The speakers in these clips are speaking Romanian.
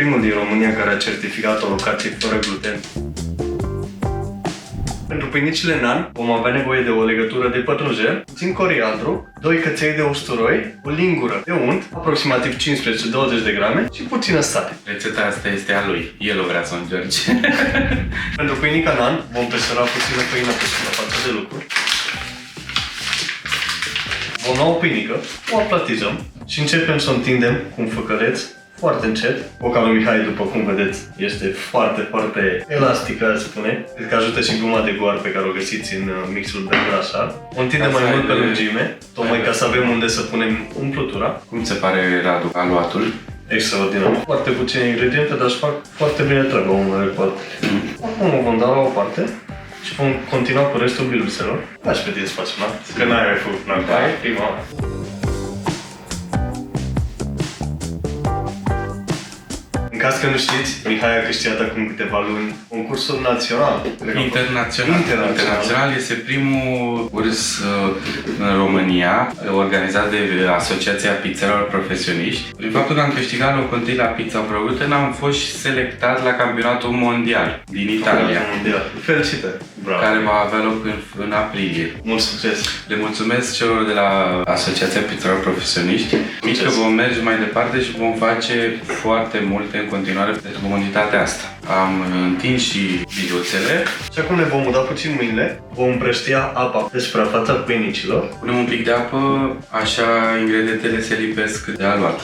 primul din România care a certificat o locație fără gluten. Pentru pâinicile nan vom avea nevoie de o legătură de pătrunjel, puțin coriandru, 2 căței de usturoi, o lingură de unt, aproximativ 15-20 de grame și puțină sare. Rețeta asta este a lui. El o vrea să o încerce. Pentru pâinica nan vom presăra puțină făină pe suprafața de lucru. Vom lua o pâinică, o aplatizăm și începem să o întindem cu un făcăleț foarte încet. Boca lui Mihai, după cum vedeți, este foarte, foarte elastică, aș spune. Cred că ajută și guma de goar pe care o găsiți în mixul de grasa. O întindem mai mult pe lungime, tocmai ca să avem unde să punem umplutura. Cum se pare, Radu, aluatul? Extraordinar. Foarte puține ingrediente, dar își fac foarte bine treaba unele cu altele. Acum o vom da la o parte și vom continua cu restul biluțelor. Lași pe tine să facem, da? Că n-ai mai făcut până acum, e prima oară. În caz că nu știți, Mihai a câștigat acum câteva luni concursul național. Internațional este primul curs în România organizat de Asociația Pizzelor Profesioniști. Prin faptul că am câștigat locul întâi la Pizza Fără Gluten, am fost și selectat la campionatul mondial din Italia. Felicitări! Bravo. Care va avea loc în aprilie. Mult succes! Le mulțumesc celor de la Asociația Pizzelor Profesioniști. Mică vom merge mai departe și vom face foarte multe în continuare pentru comunitatea asta. Am întins și biluțele. Și acum ne vom muda puțin mâinile, vom împrăștia apa pe suprafața pâinicilor. Punem un pic de apă, așa ingredientele se lipesc de aluat.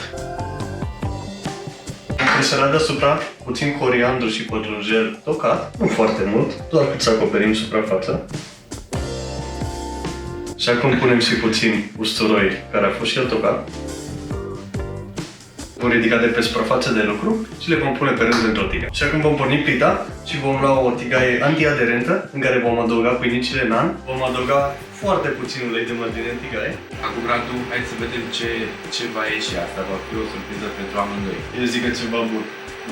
Am presărat deasupra puțin coriandru și pătrunjel tocat, nu foarte mult, doar cât să acoperim suprafața. Și acum punem și puțin usturoi, care a fost și el tocat. Vom ridica de pe suprafața de lucru și le vom pune pe rând într-o tigaie. Și acum vom porni plita și vom lua o tigaie antiaderentă în care vom adăuga pâinicile nan. Vom adăuga foarte puțin ulei de mătline în tigaie. Acum, Radu, hai să vedem ce va ieși. Asta va fi o surpriză pentru amândoi. Eu zic că ceva bun.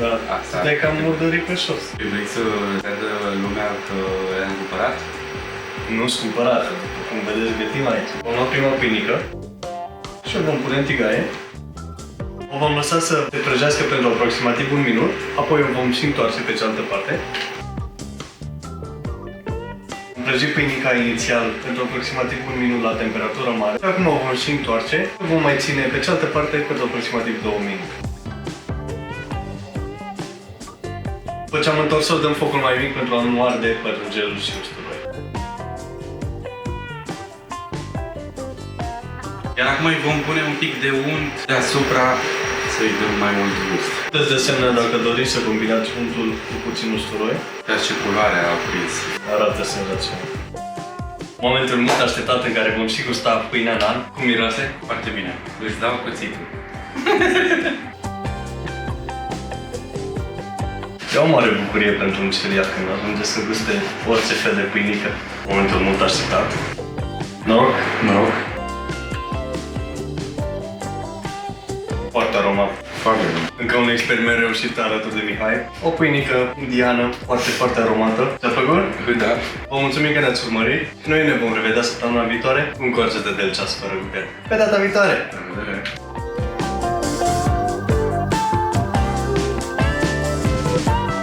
Da, asta stai că am murdărit pe șos. Vrei să creadă lumea că le-am cumpărat? Nu-s cumpărat, după cum vedeți, gătim aici. Vom lua prima pâinică și o vom pune în tigaie. O vom lăsa să se prăjească pentru aproximativ 1 minut, apoi o vom și întoarce pe cealaltă parte. Vom prăji pâinica inițial pentru aproximativ 1 minut la temperatură mare. Acum o vom și întoarce, o vom mai ține pe cealaltă parte pentru aproximativ 2 minute. După ce am întors-o, dăm focul mai mic pentru a nu arde pătrunjelul și usturoi. Iar acum îi vom pune un pic de unt deasupra să-i dăm mai mult gust. Puteți de asemenea, dacă doriți, să combinați untul cu puțin usturoi. Chiar și culoarea a prins. Arată senzațional. Momentul mult așteptat în care vom și gusta pâinea nan. Cum miroase? Foarte bine. Îți dau cuțitul. E o mare bucurie pentru un celiac când ajunge să guste orice fel de pâinică. Momentul mult așteptat. Noroc! Noroc! Foarte aromat. Foarte bun. Încă un experiment reușit alături de Mihai. O pâinică indiană, foarte, foarte aromată. Ți-a plăcut? Da. Vă mulțumim că ne-ați urmărit. Noi ne vom revedea săptămâna viitoare cu un corce de delceas fără gluten. Pe data viitoare! La revedere.